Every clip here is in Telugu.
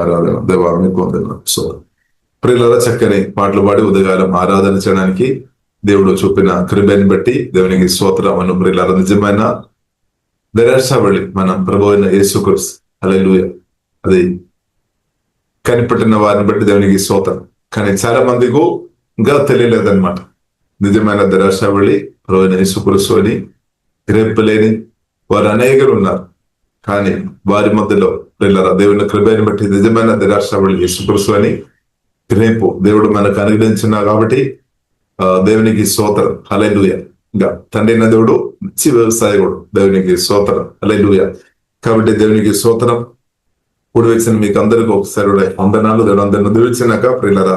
ఆరాధన దేవాన్ని పొందడం. సో ప్రియులారా, చక్కని పాటలు పాడి ఉదయకాలం ఆరాధన చేయడానికి దేవుడు చూపిన కృపని బట్టి దేవునికి స్తోత్రం. అను ప్రియులారా, నిజమైన దర్శావళి మన ప్రభు అయిన యేసుక్రీస్తు, హల్లెలూయా, అది కనిపెట్టిన వారిని బట్టి దేవునికి స్తోత్రం. కానీ చాలా మందికి ఇంకా తెలియలేదన్నమాట. నిజమైన దర్శావళి ప్రభు అయిన యేసుక్రీస్తు అని గ్రహింపలేని వారు అనేకులు ఉన్నారు. కానీ వారి మధ్యలో ప్రియులారా, దేవుని కృపని బట్టి నిజమైన దర్శావళి యేసుక్రీస్తు అని గ్రహింపు దేవుడు మనకు అనుగ్రహించిన కాబట్టి దేవునికి స్తోత్రం, హల్లెలూయా. ఇంకా తండ్రి అయిన దేవుడు మంచి వ్యవసాయకుడు, దేవునికి స్తోత్రం, హల్లెలూయా. కాబట్టి దేవునికి స్తోత్రం. కూడి వచ్చిన మీకు అందరికీ ఒకసారి వందనాలు. దేవుడు అందరిని దీవించినాక ప్రియులారా,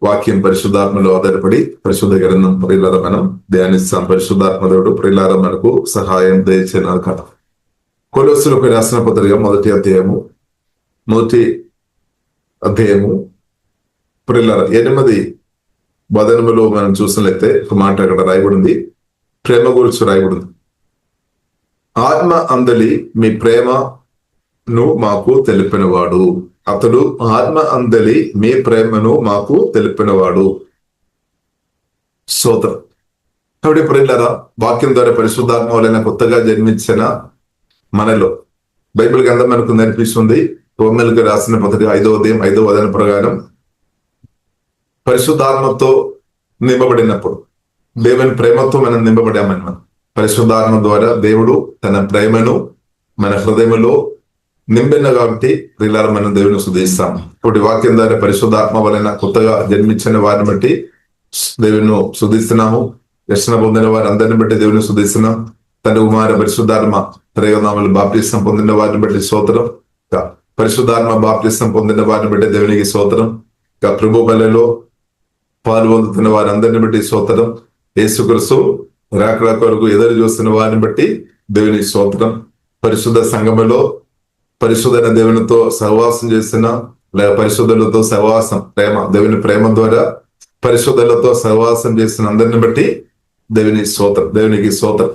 వాక్యం పరిశుద్ధాత్మలో ఆధారపడి పరిశుద్ధ గ్రంథం ప్రియులారా మనం ధ్యానిస్తాం. పరిశుద్ధాత్మ దేవుడు ప్రియులారా మనకు సహాయం దయచేయనాక కొలొస్సీయులకు రాసిన పత్రిక మొదటి అధ్యాయము ప్రియులారా 8 వచనములో మనం చూసినట్లయితే ఒక మాట అక్కడ రాయబడింది, ప్రేమ గురించి రాయబడింది. ఆత్మ అందలి మీ ప్రేమను మాకు తెలిపినవాడు. అతడు ఆత్మ అందలి మీ ప్రేమను మాకు తెలిపినవాడు. స్తోత్రం. కాబట్టి ప్రియులారా, వాక్యం ద్వారా పరిశుద్ధాత్మ వలన కొత్తగా జన్మించిన మనలో బైబిల్ గ్రంథం మనకు నేర్పిస్తుంది. రోమీయులకు రాసిన పత్రిక 5వ అధ్యాయం 5వ వచనం ప్రకారం పరిశుద్ధాత్మతో నింపబడినప్పుడు దేవుని ప్రేమతో మనం నింపబడామన్నమాట. పరిశుద్ధాత్మ ద్వారా దేవుడు తన ప్రేమను మన హృదయంలో నింపిన కాబట్టి ప్రియులారా మనం దేవుని స్తుతిస్తాం. ఇప్పుడు వాక్యం ద్వారా పరిశుద్ధాత్మ వలన కొత్తగా జన్మించిన వారిని బట్టి దేవుని స్తుతిస్తున్నాము. రక్షణ పొందిన వారి అందరిని బట్టి దేవుని స్తుతిస్తున్నాం. తండ్రి కుమార పరిశుద్ధాత్మ త్రైనామలు బాప్తిసం పొందిన వారిని బట్టి స్తోత్రం. పరిశుద్ధాత్మ బాప్తిసం పొందిన వారిని బట్టి దేవునికి స్తోత్రం. ప్రభు బలిలో పాల్పొందుతున్న వారందరిని బట్టి స్తోత్రం. యేసుక్రీస్తు రాకడ కొరకు ఎదురు చూస్తున్న వారిని బట్టి దేవునికి స్తోత్రం. పరిశుద్ధ సంఘములో పరిశుద్ధైన దేవునితో సహవాసం చేస్తున్న లేక పరిశుద్ధులతో సహవాసం ప్రేమ దేవుని ప్రేమ ద్వారా పరిశుద్ధులతో సహవాసం చేస్తున్న అందరిని బట్టి దేవుని స్తోత్రం, దేవునికి స్తోత్రం.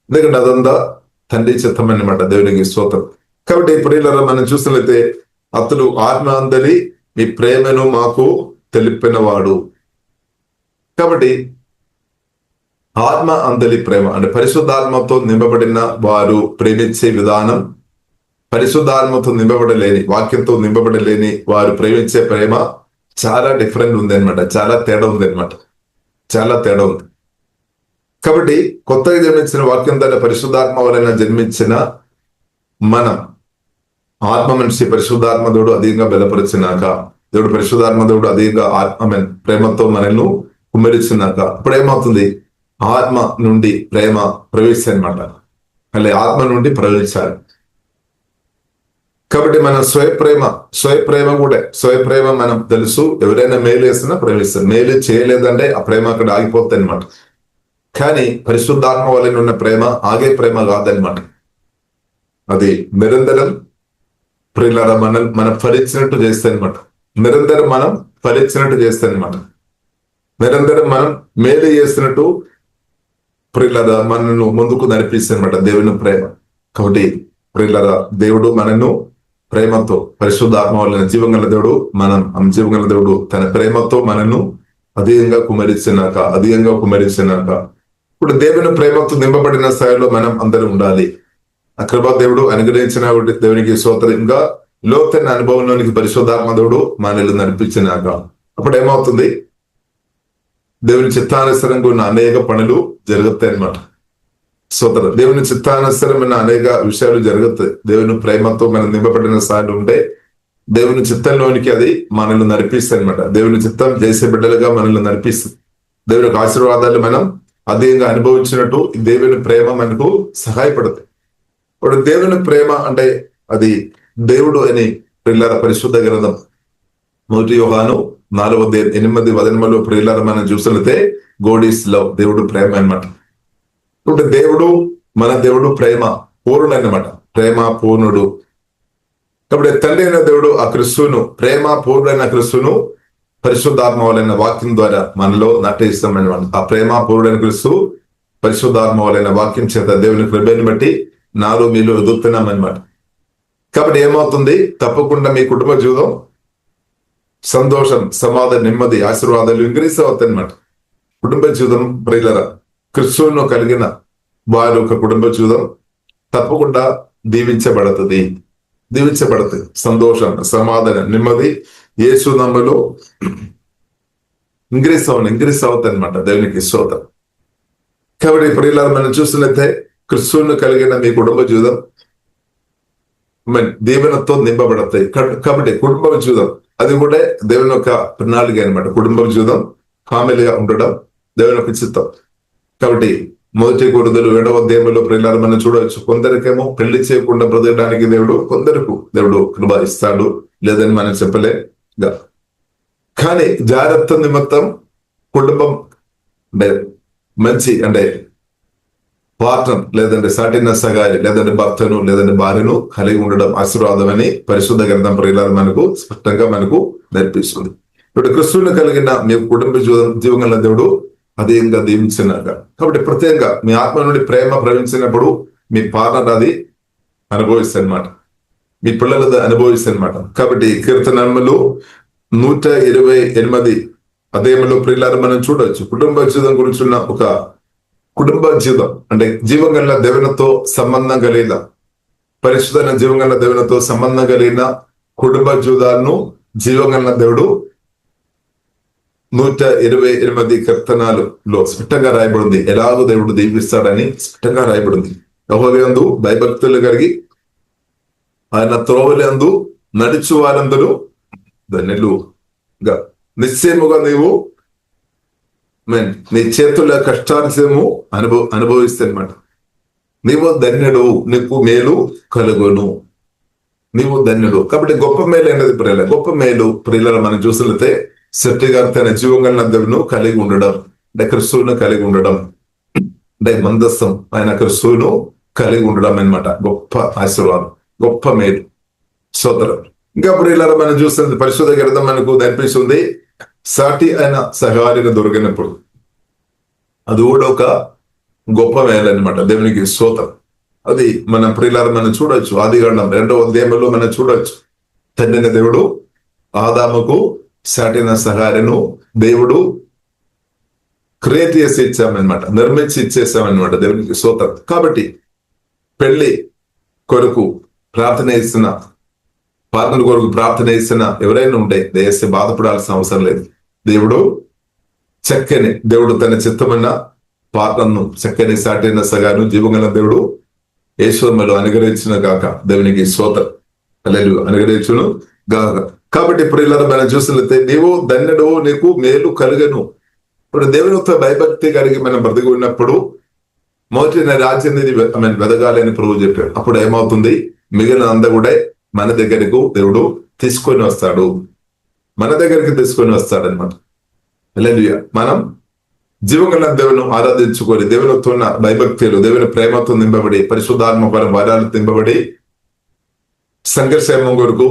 ఎందుకంటే అదంతా తండ్రి చిత్తం అన్నమాట, దేవునికి స్తోత్రం. కాబట్టి ప్రియులారా మనం చూసినట్లయితే అతడు ఆత్మ అందలి మీ ప్రేమను మాకు తెలిపినవాడు. కాబట్టి ఆత్మ అందలి ప్రేమ అంటే పరిశుద్ధాత్మతో నింపబడిన వారు ప్రేమించే విధానం, పరిశుద్ధాత్మతో నింపబడలేని వాక్యంతో నింపబడలేని వారు ప్రేమించే ప్రేమ చాలా డిఫరెంట్ ఉంది అనమాట. చాలా తేడా ఉంది అనమాట, చాలా తేడా ఉంది. కాబట్టి కొత్తగా జన్మించిన వాక్యం ద్వారా పరిశుద్ధాత్మ వలన జన్మించిన మనం ఆత్మ మనిషి పరిశుద్ధాత్మ దేవుడు అధికంగా బలపరిచినాక దేవుడు పరిశుద్ధాత్మ దేవుడు అధికంగా ఆత్మ ప్రేమతో మనల్ని కుమ్మరించినాక ఇప్పుడు ఏమవుతుంది? ఆత్మ నుండి ప్రేమ ప్రవేశించి అనమాట. మళ్ళీ ఆత్మ నుండి ప్రవేశించాలి. కాబట్టి మన స్వయప్రేమ కూడా స్వయప్రేమ మనం తెలుసు. ఎవరైనా మేలు చేస్తున్నా ప్రేమిస్తారు, మేలు చేయలేదంటే ఆ ప్రేమ అక్కడ ఆగిపోతుంది అనమాట. కానీ పరిశుద్ధాత్మ వలన ఉన్న ప్రేమ ఆగే ప్రేమ కాదనమాట. అది నిరంతరం ప్రియులారా మనం ఫలించినట్టు చేస్తాయి అనమాట. నిరంతరం మనం ఫలించినట్టు చేస్తాయి అనమాట. నిరంతరం మనం మేలు చేస్తున్నట్టు ప్రియులారా మనను ముందుకు నడిపిస్తుంది అనమాట దేవుని ప్రేమ. కాబట్టి ప్రియులారా దేవుడు మనను ప్రేమతో పరిశుద్ధాత్మ వలన జీవంగల దేవుడు జీవంగల దేవుడు తన ప్రేమతో మనను అధికంగా కుమరించినాక ఇప్పుడు దేవుని ప్రేమతో నింపబడిన స్థాయిలో మనం అందరూ ఉండాలి. ఆ కృపా దేవుడు అనుగ్రహించిన దేవునికి స్తోత్రంగా లోతైన అనుభవంలోనికి పరిశుద్ధాత్మ దేవుడు మనల్ని నడిపించినాక అప్పుడు ఏమవుతుంది? దేవుని చిత్తానుసరంగా ఉన్న అనేక పనులు జరుగుతాయి అన్నమాట. స్తోత్రం. దేవుని చిత్తానుసరమైన అనేక విషయాలు జరుగుతాయి. దేవుని ప్రేమతో మనం నింపబడిన స్థాయిలో ఉంటే దేవుని చిత్తంలోనికి అది మనల్ని నడిపిస్తుంది అనమాట. దేవుని చిత్తం చేసే బిడ్డలుగా మనల్ని నడిపిస్తుంది. దేవుని ఆశీర్వాదాలు మనం అధికంగా అనుభవించినట్టు దేవుని ప్రేమ మనకు సహాయపడుతుంది. ఇప్పుడు దేవుని ప్రేమ అంటే అది దేవుడు అని ప్రియులారా పరిశుద్ధ గ్రంథం 1 యోహాను 4:8 వచనంలో ప్రియులారా మనం చూసినట్లయితే గాడ్ ఈజ్ లవ్, దేవుడు ప్రేమ అన్నమాట. ఇప్పుడు మన దేవుడు ప్రేమ పూర్ణుడు అన్నమాట, ప్రేమ పూర్ణుడు. కాబట్టి తండ్రి అయిన దేవుడు ఆ క్రీస్తును ప్రేమ పూర్ణుడైన క్రీస్తును పరిశుద్ధాత్మ వలన వాక్యం ద్వారా మనలో నాటిస్తామన్నమాట. ఆ ప్రేమ పూర్ణుడైన క్రీస్తు పరిశుద్ధాత్మ వలన వాక్యం చేత దేవుని కృపను బట్టి నాలో మీలో ఎదుగుతున్నామన్నమాట. కాబట్టి ఏమవుతుంది, తప్పకుండా మీ కుటుంబ జీవితం సంతోషం, సమాధానం, నెమ్మది, ఆశీర్వాదాలు ఇంక్రీస్ అవుతాయి అన్నమాట. కుటుంబ జీవితం ప్రియులరా, క్రిస్తువును కలిగిన వారి యొక్క కుటుంబ జీవితం తప్పకుండా దీవించబడుతుంది. సంతోషం, సమాధానం, నెమ్మది యేసు నామములో ఇంక్రీస్ అవుతాయి అనమాట. దేవునికి స్తోత్రం. కాబట్టి ప్రియులారా, మనం చూసినట్లయితే క్రిస్తువును కలిగిన మీ కుటుంబ జీవితం దీవెనతో నింపబడతాయి. కాబట్టి కుటుంబ జీవితం అది కూడా దేవుని యొక్క ప్రణాళిక అనమాట. కుటుంబ జీవితం ఫ్యామిలీగా ఉండడం దేవుని యొక్క చిత్తం. కాబట్టి 1 కొరింథీయులు 7వ అధ్యాయంలో ప్రియులారా మనం చూడవచ్చు, కొందరికేమో పెళ్లి చేయకుండా బ్రతకడానికి కొందరికి దేవుడు కృప ఇస్తాడు, లేదని మనం చెప్పలేగా. కానీ జాగ్రత్త నిమిత్తం కుటుంబం అంటే మంచి అంటే పాత్రం లేదంటే సాటిన సగారి లేదంటే భర్తను లేదంటే భార్యను కలిగి ఉండడం ఆశీర్వాదం అని పరిశుద్ధ గ్రంథం ప్రియులారా మనకు స్పష్టంగా మనకు నేర్పిస్తుంది. ఇప్పుడు క్రిస్తువుని కలిగిన మీ కుటుంబ జీవగల దేవుడు అధికంగా దీవించినాక. కాబట్టి ప్రత్యేకంగా మీ ఆత్మ నుండి ప్రేమ ప్రవహించినప్పుడు మీ పార్ట్నర్ అది అనుభవిస్తాయి అనమాట, మీ పిల్లలు అనుభవిస్తాయి అనమాట. కాబట్టి కీర్తనలు 128 అధ్యాయంలో ప్రియులారా మనం చూడవచ్చు, కుటుంబ జీవితం గురించి ఉన్న ఒక కుటుంబ జీవితం అంటే జీవం గల దేవునితో సంబంధం కలిగిన పరిశుద్ధమైన జీవం గల దేవునితో సంబంధం కలిగిన కుటుంబ జీవితాలను జీవం గల దేవుడు 128 కీర్తనలలో స్పష్టంగా రాయబడింది. ఎలాగో దేవుడు దీవిస్తాడని స్పష్టంగా రాయబడింది. యెహోవాయందు భయభక్తులు కలిగి ఆయన త్రోవలందు నడుచు వారందరూ ధన్యులుగా. నిశ్చయముగా నీవు నీ చేతుల కష్టార్జము అనుభవిస్తే అనమాట. నీవు ధన్యుడు, నీకు మేలు కలుగును, నీవు ధన్యుడు. కాబట్టి గొప్ప మేలు అనేది ప్రియుల, గొప్ప మేలు ప్రియులను మనం చూసినట్లయితే శెట్టి గారు తన జీవం గల దేవుని కలిగి ఉండడం అంటే క్రిస్తువును కలిగి ఉండడం అంటే మందస్సం ఆయన క్రిస్తువును కలిగి ఉండడం అనమాట. గొప్ప ఆశీర్వాదం, గొప్ప మేలు, సోదరం. ఇంకా ప్రియులారా మనం చూస్తున్నది పరిశుద్ధ గ్రంథం మనకు నేర్పిస్తుంది, సాటి అయిన సహారిని దొరికినప్పుడు అది కూడా ఒక గొప్ప మేలు అనమాట. దేవునికి స్తోత్రం. అది మనం ప్రియులారా మనం చూడొచ్చు, ఆదికాండం 2వ అధ్యాయంలో మనం చూడొచ్చు. తండ్రిన దేవుడు ఆదాముకు సాటిన సహారిను దేవుడు క్రియేట్ చేసి ఇచ్చామన్నమాట, నిర్మించి ఇచ్చేసామన్నమాట. దేవునికి స్తోత్రం. కాబట్టి పెళ్లి కొరకు ప్రార్థన చేసిన పార్ట్నర్ కొరకు ప్రార్థన చేసిన ఎవరైనా ఉంటే దయచేసి బాధపడాల్సిన అవసరం లేదు. దేవుడు తన చిత్తమైన పాత్రను చక్కని సాటైన సగాను జీవగల దేవుడు యేసుమలో అనుగ్రహించిన గాక. దేవునికి స్తోత్రం. హల్లెలూయా. అనుగ్రహించును గాక. కాబట్టి ప్రియులారా మనం చూసినట్లయితే నీవు ధన్యుడు, నీకు మేలు కలుగను. ఇప్పుడు దేవునితో భయభక్తి కలిగి మనం బ్రతికి ఉన్నప్పుడు మొదటి రాజ్యాన్ని వెదగాలి అని ప్రభువు చెప్పాడు. అప్పుడు ఏమవుతుంది, మిగిలిన అంతా కూడా మన దగ్గరకు దేవుడు తీసుకొని వస్తాడు, మన దగ్గరికి తీసుకొని వస్తాడనమాట. హల్లెలూయా. మనం జీవగల దేవుని ఆరాధించుకొని దేవునితో ఉన్న భయభక్తులు దేవుని ప్రేమతో నింపబడి పరిశుద్ధాత్మ వరాలు నింపబడి సంఘర్షేమం కొరకు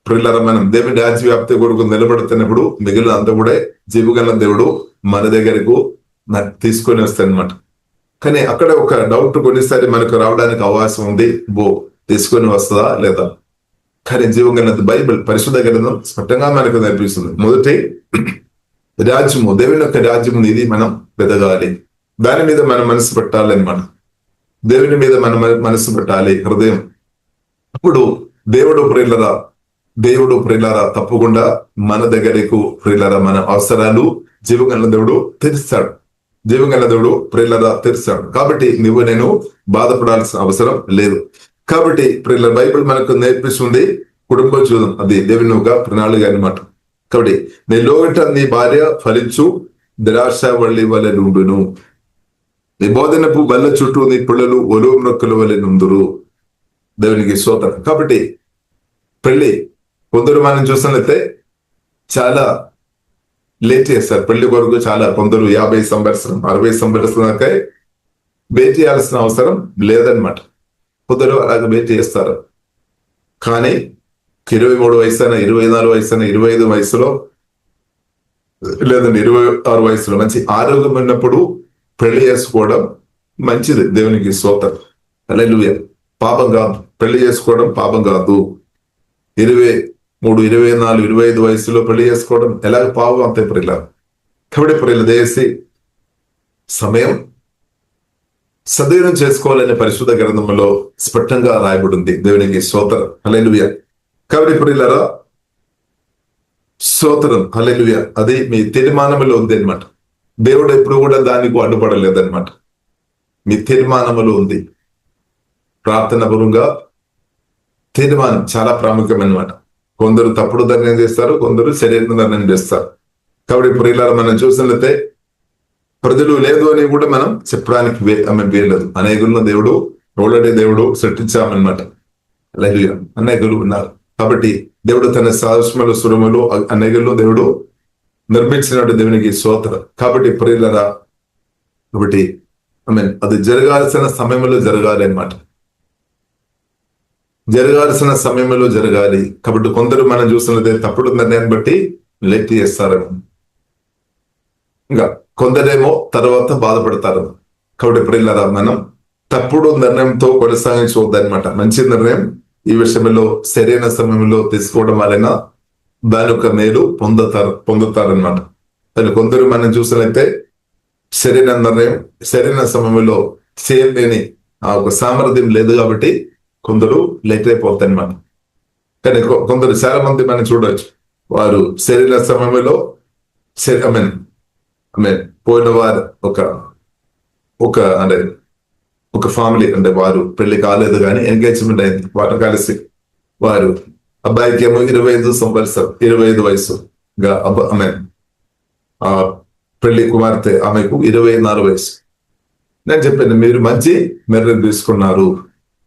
ప్రియులారా మనం దేవుని రాజ్య వ్యాప్తి కొరకు నిలబడుతున్నప్పుడు మిగిలిన అంతా కూడా జీవగల దేవుడు మన దగ్గరకు తీసుకొని వస్తాడనమాట. కానీ అక్కడ ఒక డౌట్ కొన్నిసారి మనకు రావడానికి అవకాశం ఉంది, తీసుకొని వస్తుందా లేదా. కానీ జీవగల బైబిల్ పరిశుద్ధ గ్రంథం స్పష్టంగా మనకు నేర్పిస్తుంది. మొదటి రాజ్యము, దేవుని యొక్క రాజ్యము ఇది మనం వెదగాలి, దాని మీద మనం మనసు పెట్టాలి అనమాట. దేవుని మీద మనం మనసు పెట్టాలి, హృదయం. అప్పుడు దేవుడు ప్రియులారా తప్పకుండా మన దగ్గరకు ప్రియులారా మన అవసరాలు జీవగల దేవుడు తీరుస్తాడు. జీవగల దేవుడు ప్రియులారా తీరుస్తాడు. కాబట్టి నువ్వు నేను బాధపడాల్సిన అవసరం లేదు. కాబట్టి ప్రియులారా బైబిల్ మనకు నేర్పిస్తుంది కుటుంబ జీవితం అది దేవుని ఒక ప్రణాళిక అనమాట. కాబట్టి నీ లోగట నీ భార్య ఫలించు ద్రాక్షవల్లి వలె నుండును, నీ బోధనపు బల్ల చుట్టూ నీ పిల్లలు ఒలువ మొక్కల వలె నుందురు. దేవునికి స్తోత్రం. కాబట్టి పెళ్లి కొందరు మనం చూసినట్లయితే చాలా లేట్ చేస్తారు పెళ్లి కొరకు. చాలా కొందరు 50 సంవత్సరం 60 సంవత్సరాలకై వెయిట్ చేయాల్సిన అవసరం లేదనమాట. కొందరు అలాగే వెయిట్ చేస్తారు. కానీ 23 వయసు అయినా 24 వయసు అయినా 25 వయసులో లేదంటే 26 వయసులో మంచి ఆరోగ్యం ఉన్నప్పుడు పెళ్లి చేసుకోవడం మంచిది. దేవునికి స్తోత్రం. హల్లెలూయా. పాపం కాదు. పెళ్లి చేసుకోవడం పాపం కాదు. 23, 24, 25 వయసులో పెళ్లి చేసుకోవడం ఎలాగ పాపం అంతే ప్రియుల. కాబట్టి ప్రియుల దయచేసి సమయం సద్వినియోగం చేసుకోవాలనే పరిశుద్ధ గ్రంథంలో స్పష్టంగా రాయబడి ఉంది. దేవునికి స్తోత్రం, హల్లెలూయా. కాబట్టి ప్రియులారా స్తోత్రం, హల్లెలూయా. అది మీ తీర్మానంలో ఉంది అనమాట. దేవుడు ఎప్పుడు కూడా దానికి అడ్డుపడలేదన్నమాట. మీ తీర్మానములో ఉంది. ప్రార్థన పూర్వంగా తీర్మానం చాలా ప్రాముఖ్యమైనమాట. కొందరు తప్పుడు నిర్ణయం చేస్తారు, కొందరు సరైన నిర్ణయం చేస్తారు. కాబట్టి ప్రియులారా మనం చూసినట్లయితే ప్రజలు లేదు అని కూడా మనం చెప్పడానికి వీల్లేదు. అనేకులను దేవుడు ఆల్రెడీ దేవుడు సృష్టించామన్నమాట. హల్లెలూయా. అనేకులు ఉన్నారు. కాబట్టి దేవుడు తన సాదృశ్యములు సురములు అనేకులను దేవుడు నిర్మించినట్టు దేవునికి స్తోత్రం. కాబట్టి ప్రియులారా కాబట్టి అది జరగాల్సిన సమయంలో జరగాలి అన్నమాట. జరగాల్సిన సమయంలో జరగాలి. కాబట్టి కొందరు మనం చూస్తున్నదే తప్పుడు నిర్ణయాన్ని బట్టి లెట్ చేస్తారు. ఇంకా కొందరేమో తర్వాత బాధపడతారు. కాబట్టి ప్రియులారా మనం తప్పుడు నిర్ణయంతో కొనసాగించవద్దన్నమాట. మంచి నిర్ణయం ఈ విషయంలో సరైన సమయంలో తీసుకోవడం వలన దాని యొక్క మేలు పొందుతారనమాట. కొందరు మనం చూసినట్లయితే సరైన నిర్ణయం సరైన సమయంలో చేయలేని ఆ ఒక సామర్థ్యం లేదు కాబట్టి కొందరు లేట్ అయిపోతాయి అనమాట. కానీ కొందరు చాలా మంది మనం చూడవచ్చు, వారు సరైన సమయంలో పోయిన వారు ఒక ఫ్యామిలీ అంటే వారు పెళ్లి కాలేదు కానీ ఎంగేజ్మెంట్ అయింది. వారు కలిసి వారు అబ్బాయికి ఏమో 25 సంవత్సరం 25 వయసుగా ఆ పెళ్లి కుమార్తె ఆమెకు 24 వయసు. నేను చెప్పాను మీరు మంచి నిర్ణయం తీసుకున్నారు.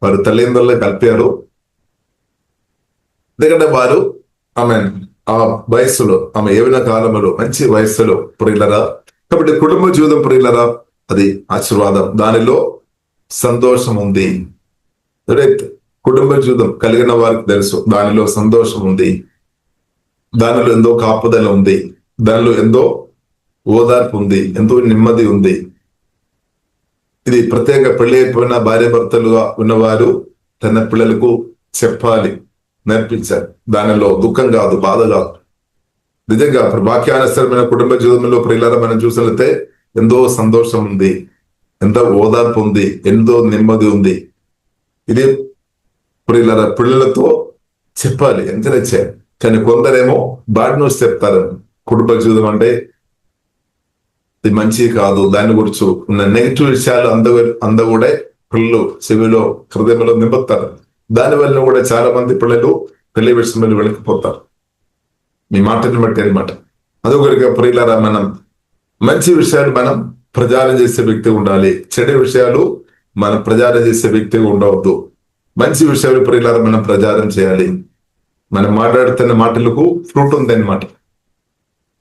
వారు తల్లిదండ్రులు కలిపారు. ఎందుకంటే వారు ఆ వయస్సులో ఏమైనా కాలంలో మంచి వయస్సులో ప్రియులరా. కాబట్టి కుటుంబ జీవితం ప్రియులరా అది ఆశీర్వాదం, దానిలో సంతోషం ఉంది. కుటుంబ జీవితం కలిగిన వారికి తెలుసు దానిలో సంతోషం ఉంది, దానిలో ఎంతో కాపుదల ఉంది, దానిలో ఎంతో ఓదార్పు ఉంది, ఎంతో నెమ్మది ఉంది. ఇది ప్రత్యేక పెళ్లి అయిపోయిన భార్య భర్తలుగా ఉన్నవారు తన పిల్లలకు చెప్పాలి, నేర్పించాలి. దానిలో దుఃఖం కాదు, బాధ కాదు. నిజంగా వాక్యానుసరమైన కుటుంబ జీవితంలో ప్రియులారా మనం చూసినట్లయితే ఎంతో సంతోషం ఉంది, ఎంతో ఓదార్పు ఉంది, ఎంతో నెమ్మది ఉంది. ఇది ప్రియులారా పిల్లలతో చెప్పాలి, ఎంకరేజ్. కానీ కొందరేమో బాడ్ న్యూస్ చెప్తారు. కుటుంబ జీవితం అంటే ఇది మంచి కాదు, దాని గురించి ఉన్న నెగిటివ్ విషయాలు అందకూడే పిల్లలు చెవిలో హృదయంలో నింపుతారు. దానివల్ల కూడా చాలా మంది పిల్లలు పెళ్లి విషయంలో వెళ్ళిపోతారు. మీ మాటని బట్టి అనమాట. అదొకరిగా ప్రియులారా మనం మంచి విషయాలు మనం ప్రచారం చేసే వ్యక్తి ఉండాలి, చెడు విషయాలు మనం ప్రచారం చేసే వ్యక్తిగా ఉండవద్దు. మంచి విషయాలు ప్రియులారా మనం ప్రచారం చేయాలి. మనం మాట్లాడుతున్న మాటలకు ఫ్రూట్ ఉంది అనమాట.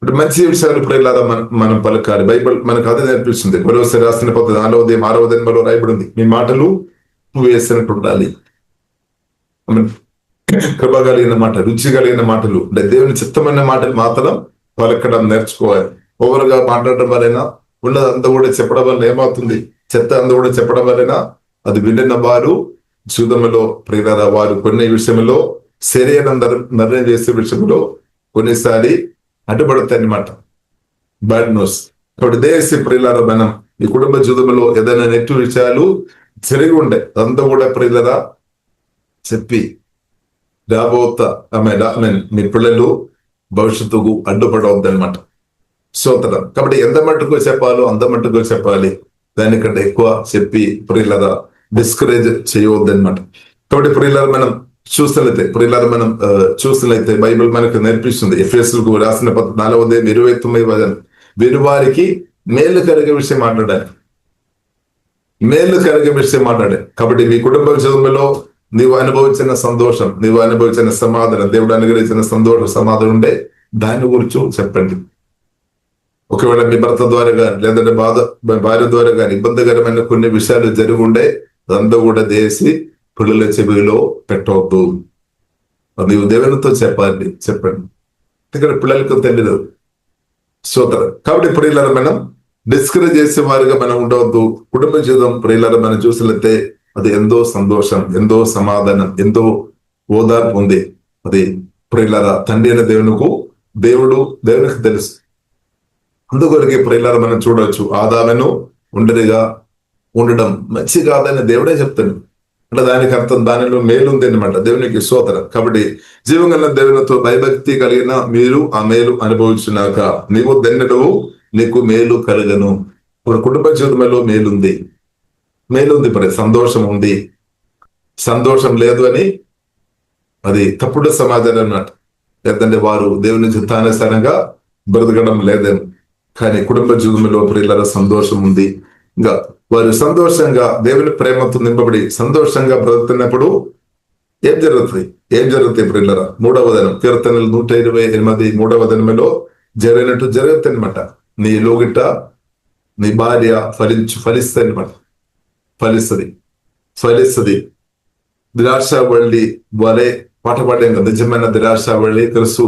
మంచి విషయాలు ప్రియులారా మనం పలకాలి. బైబిల్ మనకు అదే నేర్పిస్తుంది. కొలొస్సీ రాసిన పత్రిక 4వ రాయబడింది, మీ మాటలు వేసినట్టు ఉండాలి. కృప కలిగిన మాట, రుచి కలిగిన మాటలు అంటే దేవుని చిత్తమైన మాటలు మాత్రం పలకడం నేర్చుకోవాలి. ఓవర్గా మాట్లాడడం వలన ఉన్నదంతా కూడా చెప్పడం వల్ల ఏమవుతుంది, చెత్త అంతా కూడా చెప్పడం వలన అది విన్న వారు జీవితంలో ప్రియులారా వారు కొన్ని విషయంలో సరైన నిర్ణయం చేసే విషయంలో కొన్నిసారి అడ్డుపడతాయి అన్నమాట. Bad news. కాబట్టి దేశ ప్రియులారా మనం ఈ కుటుంబ జీవితంలో ఏదైనా నెగిటివ్ విషయాలు జరిగి ఉండే అదంతా కూడా ప్రియులారా చెప్పి రాబోతా మీ పిల్లలు భవిష్యత్తుకు అడ్డుపడవద్దు అనమాట. స్తోత్రం. కాబట్టి ఎంత మట్టుకు చెప్పాలో అంత మట్టుకు చెప్పాలి, దానికంటే ఎక్కువ చెప్పి ప్రియులారా డిస్కరేజ్ చేయవద్దు అనమాట. కాబట్టి ప్రియులారా మనం చూసినట్లయితే బైబిల్ మనకు నేర్పిస్తుంది. ఎఫెసీయులకు రాసిన 4:29 వినువారికి మేలు కలిగే విషయం మాట్లాడాలి, మేలు కలిగే విషయం మాట్లాడాలి. కాబట్టి మీ కుటుంబ జీవితంలో నీవు అనుభవించిన సంతోషం, నీవు అనుభవించిన సమాధానం, దేవుడు అనుగ్రహించిన సంతోషం సమాధానం ఉంటే దాని గురించి చెప్పండి. ఒకవేళ మీ భర్త ద్వారా కానీ లేదంటే భార్య ద్వారా కానీ ఇబ్బందికరమైన కొన్ని విషయాలు జరిగి ఉండే అదంతా కూడా చేసి పిల్లల చెవిలో పెట్టవద్దు. నీవు దేవునితో చెప్పండి. ఇక్కడ పిల్లలకు తెలియదు. స్తోత్రం. కాబట్టి ప్రియులారా మనం డిస్కరేజ్ చేసే వారిగా మనం ఉండవద్దు. కుటుంబ జీవితం ప్రియులారా మనం చూసినట్లయితే అది ఎంతో సంతోషం, ఎంతో సమాధానం, ఎంతో ఓదార్పు ఉంది. అది ప్రియులారా తండ్రి అయిన దేవునికి తెలుసు. అందుకొరకే ప్రియులారా మనం చూడవచ్చు, ఆదామును ఒంటరిగా ఉండడం మంచి కాదని దేవుడే చెప్తాడు. అంటే దానికి అర్థం దానిలో మేలు ఉంది అనమాట. దేవునికి స్తోత్రం. కాబట్టి జీవంగల దేవునితో భయభక్తి కలిగిన మీరు ఆ మేలు అనుభవించినాక నీవు దెన్నడవు, నీకు మేలు కలగను. ఇప్పుడు కుటుంబ జీవితంలో మేలుంది మరి సంతోషం ఉంది. సంతోషం లేదు అని అది తప్పుడు సమాధానం అన్నమాట. లేదంటే వారు దేవుని చిత్తానుసారంగా బ్రతకడం లేదని. కానీ కుటుంబ జీవితంలో ప్రియుల సంతోషం ఉంది. ఇంకా వారు సంతోషంగా దేవుని ప్రేమతో నింపబడి సంతోషంగా బ్రతుకుతున్నప్పుడు ఏం జరుగుతుంది ప్రియుల? 3వ వచనం, కీర్తనలు 128 3వ వచనంలో జరిగినట్టు జరుగుతుంది అనమాట. నీ లోగిట నీ భార్య ఫలిస్తుంది అనమాట. ఫలిస్తుంది. ద్రాక్షవల్లి వలె పట్టబడ్డాం కదా. నిజమైన ద్రాక్షవల్లి తెలుసు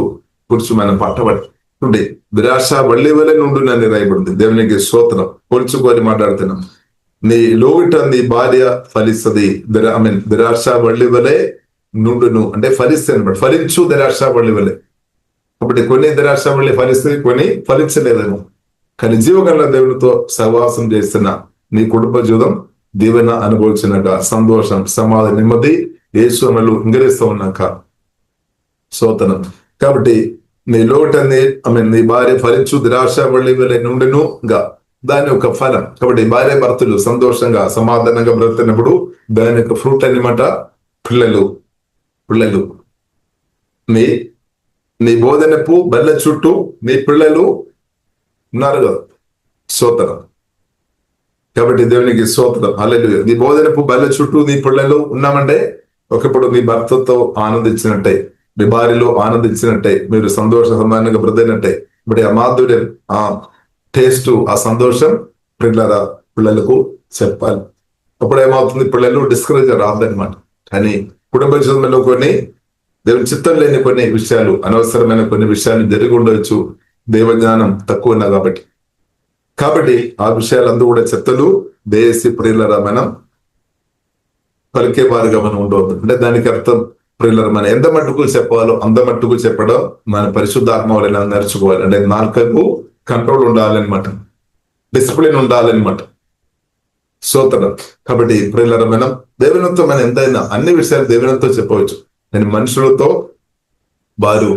పురుషు మనం పట్టబడి ద్రాక్షవల్లి వలె నుండి నన్ను రాయబడింది. దేవునికి స్తోత్రం. పోల్చుకొని మాట్లాడుతున్నాం. నీ లోగిట నీ భార్య ఫలిస్తుంది. ద్రాక్షవల్లి వలె నుండును అంటే ఫలిస్తుంది అనమాట. ఫలించు ద్రాక్షవల్లి వలె. కాబట్టి కొన్ని ద్రాక్షవల్లి ఫలిస్తుంది, కొన్ని ఫలించలేదేమో. కానీ జీవగల దేవునితో సహవాసం చేస్తున్న నీ కుటుంబ జీవితం దీవెన అనుభవించినాక సంతోషం, సమాధి, నెమ్మది యేసుమలు ఇంగరిస్తూ ఉన్నాక సోతనం. కాబట్టి నీ లోట నీ భార్య ఫలించు ద్రాక్షవల్లి వలె నుండిను గా దాని ఒక ఫలం. కాబట్టి భార్య భర్తలు సంతోషంగా సమాధానంగా బ్రతున్నప్పుడు దాని యొక్క ఫ్రూట్ అన్నమాట పిల్లలు. నీ బోధనపు బల్ల చుట్టూ నీ పిల్లలు ఉన్నారు కదా. స్తోత్రం. కాబట్టి దేవునికి స్తోత్రం. హల్లెలూయా. నీ బోధనపు బల్ల చుట్టూ నీ పిల్లలు ఉన్నామంటే ఒకప్పుడు నీ భర్తతో ఆనందించినట్టే, మీ భార్యలో ఆనందించినట్టే, మీరు సంతోష సమానంగా బ్రతికినట్టే. ఇప్పుడు ఆ మాధుర్యం, ఆ టేస్ట్, ఆ సంతోషం పిల్లలకు చెప్పాలి. అప్పుడు ఏమవుతుంది? పిల్లలు డిస్కరేజ్ రాదనమాట. కానీ కుటుంబ జీవితంలో కొన్ని దేవుని చిత్తం లేని కొన్ని విషయాలు, అనవసరమైన కొన్ని విషయాలు జరిగి ఉండవచ్చు. దేవజ్ఞానం తక్కువ ఉన్నా కాబట్టి ఆ విషయాలందరూ కూడా చెత్తలు దేశీ ప్రియులరా మనం పలికేవారుగా మనం ఉండవద్దు. అంటే దానికి అర్థం ప్రియులరా మనం ఎంత మట్టుకు చెప్పాలో అంత మట్టుకు చెప్పడం మన పరిశుద్ధాత్మ వలన నేర్చుకోవాలి. అంటే నాలుకకు కంట్రోల్ ఉండాలన్నమాట, డిసిప్లిన్ ఉండాలన్నమాట. స్తోత్రం. కాబట్టి ప్రియులరా మనం దేవునితో మనం ఎంతైనా అన్ని విషయాలు దేవునితో చెప్పవచ్చు. నేను మనుషులతో వారు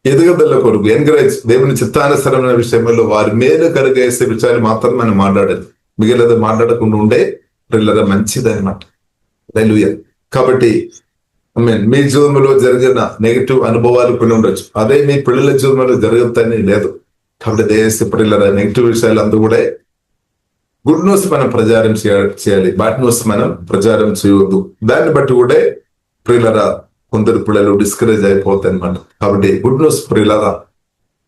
ఎదుగుదల కొరకు ఎంకరేజ్, దేవుని చిత్తానుసరమైన విషయంలో వారి మేలు కలిగేసే విషయాలు మాత్రం మనం మాట్లాడాలి. మిగిలినది మాట్లాడకుండా ఉండే పిల్లల మంచిది అనమాట. హల్లెలూయా. కాబట్టి మీ జీవితంలో జరిగిన నెగిటివ్ అనుభవాలు కొన్ని ఉండొచ్చు, అదే మీ పిల్లల జీవితంలో జరుగుతాయని లేదు. కాబట్టి దేశ పిల్లల నెగిటివ్ విషయాలు అందరూ కూడా గుడ్ న్యూస్ మనం ప్రచారం చేయాలి, బ్యాడ్ న్యూస్ మనం ప్రచారం చేయవద్దు. దాన్ని బట్టి కూడా ప్రియులరా కొందరు పిల్లలు డిస్కరేజ్ అయిపోతాయి అనమాట. కాబట్టి గుడ్ న్యూస్ ప్రియులరా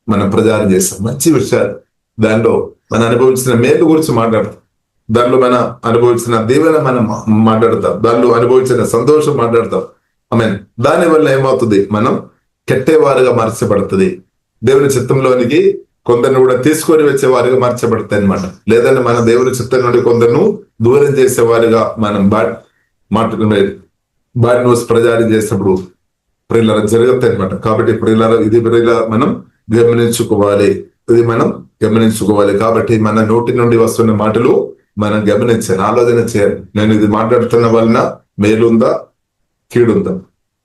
మనం ప్రచారం చేస్తాం, మంచి విషయాలు. దానిలో మనం అనుభవించిన మేలు గురించి మాట్లాడతాం, దానిలో మనం అనుభవించిన దీవెన మనం మాట్లాడతాం, దానిలో అనుభవించిన సంతోషం మాట్లాడతాం. దాని వల్ల ఏమవుతుంది? మనం కెట్టేవారుగా మార్చబడుతుంది. దేవుని చిత్తంలోనికి కొందరిని కూడా తీసుకొని వచ్చేవారుగా మార్చబడతాయి అనమాట. లేదంటే మన దేవుని చిత్తం నుండి కొందరును దూరం చేసేవారుగా మనం బ్యాడ్ న్యూస్ ప్రచారం చేసినప్పుడు ప్రియులరా జరుగుతాయి అనమాట. కాబట్టి ప్రియులరా ఇది మనం గమనించుకోవాలి, కాబట్టి మన నోటి నుండి వస్తున్న మాటలు మనం గమనించాలి, ఆలోచన చేయాలి. నేను ఇది మాట్లాడుతున్న వలన మేలుందా కీడుందా?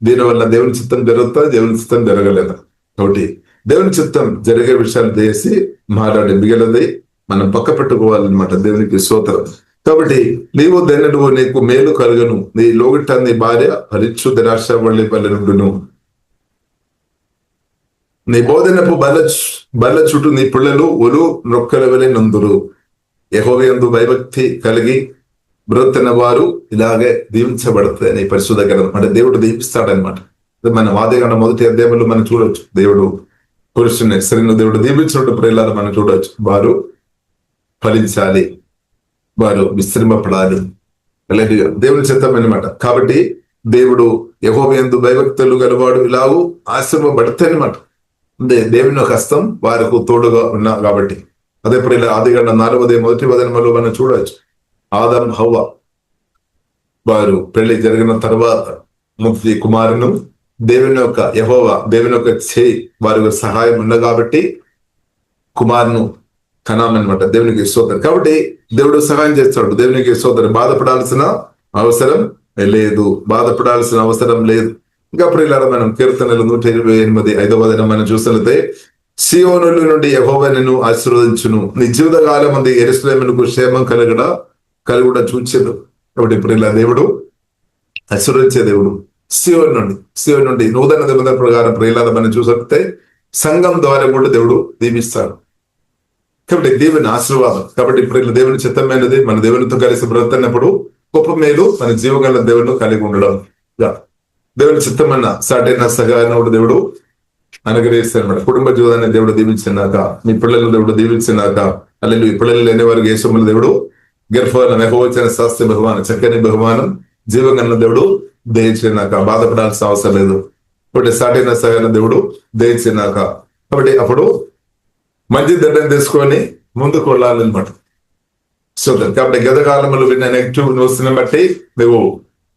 దీనివల్ల దేవుని చిత్తం జరుగుతా, దేవుని చిత్తం జరగలేదా? కాబట్టి దేవుని చిత్తం జరిగే విషయాలు చేసి మాట్లాడి మిగిలినది మనం పక్క పెట్టుకోవాలన్నమాట. దేవునికి స్తోత్రం. కాబట్టి నీవు దెన్నడు నీకు మేలు కలుగను, నీ లోగిట నీ భార్య ఫలించు ద్రాక్షవల్లి వలె నుండును. నీ బోధనపు బల్ల చుట్టూ నీ పిల్లలు ఒలు నొక్కల వలె నందురు. యెహోవా యందు భయభక్తి కలిగి బ్రతుకుతున్న వారు ఇలాగే దీవించబడుతుంది అని పరిశుద్ధ గ్రంథం. అంటే దేవుడు దీవిస్తాడనమాట. మన ఆదికాండం 1వ అధ్యాయంలో మనం చూడవచ్చు, దేవుడు పురుషుని స్త్రీని దేవుడు దీవించినట్టు ప్రియులారా మనం చూడవచ్చు. వారు ఫలించాలి, వారు విశ్రమపడాలి. దేవుని చిత్తం అనమాట. కాబట్టి దేవుడు యెహోవా యందు భయభక్తులు గలవాడు ఇలాగూ ఆశీర్వబడతాయి అనమాట. అంటే దేవుని హస్తం వారికి తోడుగా ఉన్నా కాబట్టి. అదే ప్రియుల ఆదికాండం 4వ అధ్యాయం 1వ వచనంలో మనం చూడవచ్చు, ఆదం హవ్వ వారు పెళ్లి జరిగిన తర్వాత ముక్తి కుమారును యెహోవా దేవుని యొక్క చేయి వారికి సహాయం ఉంది కాబట్టి కుమారును కనామనమాట. దేవునికి స్తోత్రం. కాబట్టి దేవుడు సహాయం చేస్తాడు. దేవునికి స్తోత్రం. బాధపడాల్సిన అవసరం లేదు. ఇంకా ప్రియులారా, మనం కీర్తనలు 128 5వ వచనం మనం చూసినట్లయితే, సియోనుల నుండి యెహోవా నిన్ను ఆశీర్వదించును, నీ జీవిత కాలం మంది యెరూషలేమునకు క్షేమం కలుగుట చూచెను. కాబట్టి ప్రియులారా, దేవుడు ఆశీర్వదించే దేవుడు. సియోను నుండి నూతన నిబంధన ప్రకారం ప్రియులారా మనం చూసినట్లయితే సంఘం ద్వారా కూడా దేవుడు దీవిస్తాడు. కాబట్టి దేవుని ఆశీర్వాదం. కాబట్టి ప్రియుల దేవుని చిత్తమైనది మన దేవునితో కలిసి బ్రతున్నప్పుడు గొప్ప మేలు మన జీవగల దేవుని కలిగి ఉండడం. దేవుని చిత్తమైన సాటైన సహాయాన్ని దేవుడు అనుగ్రహిస్తాడు. కుటుంబ జీవితాన్ని దేవుడు దీవించినాక, మీ పిల్లలు దేవుడు దీవించినాక, అల్లెలు ఈ పిల్లలు లేని వారికి యేసుమల దేవుడు గర్భాలను యెహోవా శాస్త్ర బహుమానం, చక్కని బహుమానం జీవగల దేవుడు దయచినాక బాధపడాల్సిన అవసరం లేదు. కాబట్టి సాటైన సహాయాన్ని దేవుడు దయచినాక, కాబట్టి అప్పుడు మంచి నిర్ణయం తీసుకొని ముందుకు వెళ్ళాలన్నమాట. సో కాబట్టి గతకాలంలో విన్న నెగిటివ్ న్యూస్ ని బట్టి నువ్వు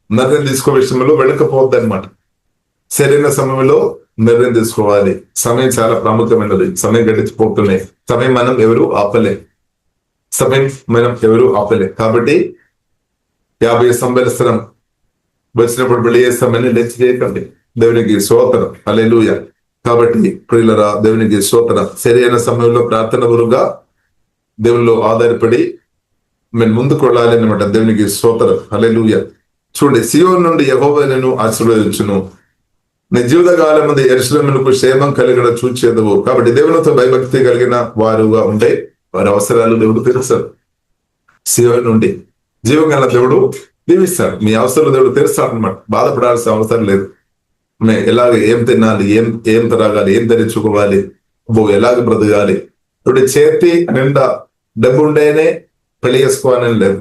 నిర్ణయం తీసుకో విషయంలో వెళ్ళకపోవద్దు అనమాట. సరైన సమయంలో నిర్ణయం తీసుకోవాలి. సమయం చాలా ప్రాముఖ్యమైనది. సమయం గడిచిపోతున్నాయి. సమయం మనం ఎవరు ఆపలే. కాబట్టి 50 సంవత్సరం వచ్చినప్పుడు పెళ్లి చేస్తామని లెచ్చి చేయకండి. దేవునికి స్తోత్రం. హల్లెలూయా. కాబట్టి ప్రియులరా, దేవునికి స్తోత్రం. సరైన సమయంలో ప్రార్థన గురుగా దేవునిలో ఆధారపడి మేము ముందుకు వెళ్ళాలి అనమాట. దేవునికి స్తోత్రం. హల్లెలూయా. చూడండి, సియోను నుండి యెహోవా నిన్ను ఆశీర్వదించును, నీ జీవిత కాలం మంది యెరూషలేమునకు క్షేమం కలిగిన చూచేదవు. కాబట్టి దేవునితో భయభక్తి కలిగిన వారుగా ఉంటే వారి అవసరాలు దేవుడు తీరుస్తాడు. సియోను నుండి జీవగల దేవుడు దీవిస్తాడు. మీ అవసరాలు దేవుడు తీరుస్తాడు అనమాట. బాధపడాల్సిన అవసరం లేదు. ఎలాగ ఏం తినాలి, ఏం త్రాగాలి, ఏం ధరించుకోవాలి, ఎలాగ బ్రతకాలి. ఇప్పుడు చేతి నిండా డబ్బు ఉండేనే పెళ్లి చేసుకోవాలని లేదు.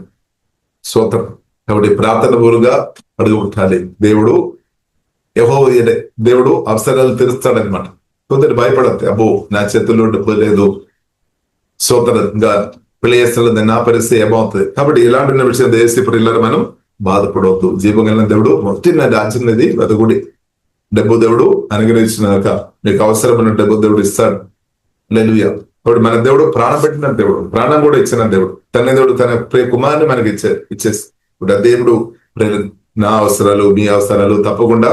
స్తోత్రం. కాబట్టి ప్రార్థన ఊరుగా అడుగు పెట్టాలి. దేవుడు అవసరాలు తీరుస్తాడనమాట. కొందరు భయపడద్దు, నా చేతుల్లో డబ్బు లేదు, స్తోత్రంగా పెళ్లి చేస్తున్నది, నా పరిస్థితి ఏమవుతుంది. కాబట్టి ఇలాంటి విషయం దేశీ ప్రియులను మనం బాధపడవద్దు. జీవగల దేవుడు మొత్తం రాజ్యది బతుకుడి. డబ్బు దేవుడు అనుగ్రహించినాక మీకు అవసరమైన డబ్బు దేవుడు ఇస్తాడు. హల్లెలూయా. ఇప్పుడు మన దేవుడు ప్రాణం పెట్టిన దేవుడు, ప్రాణం కూడా ఇచ్చిన దేవుడు. దేవుడు తన ప్రియ కుమారుని మనకి ఇచ్చేసి ఇప్పుడు దేవుడు నా అవసరాలు, మీ అవసరాలు తప్పకుండా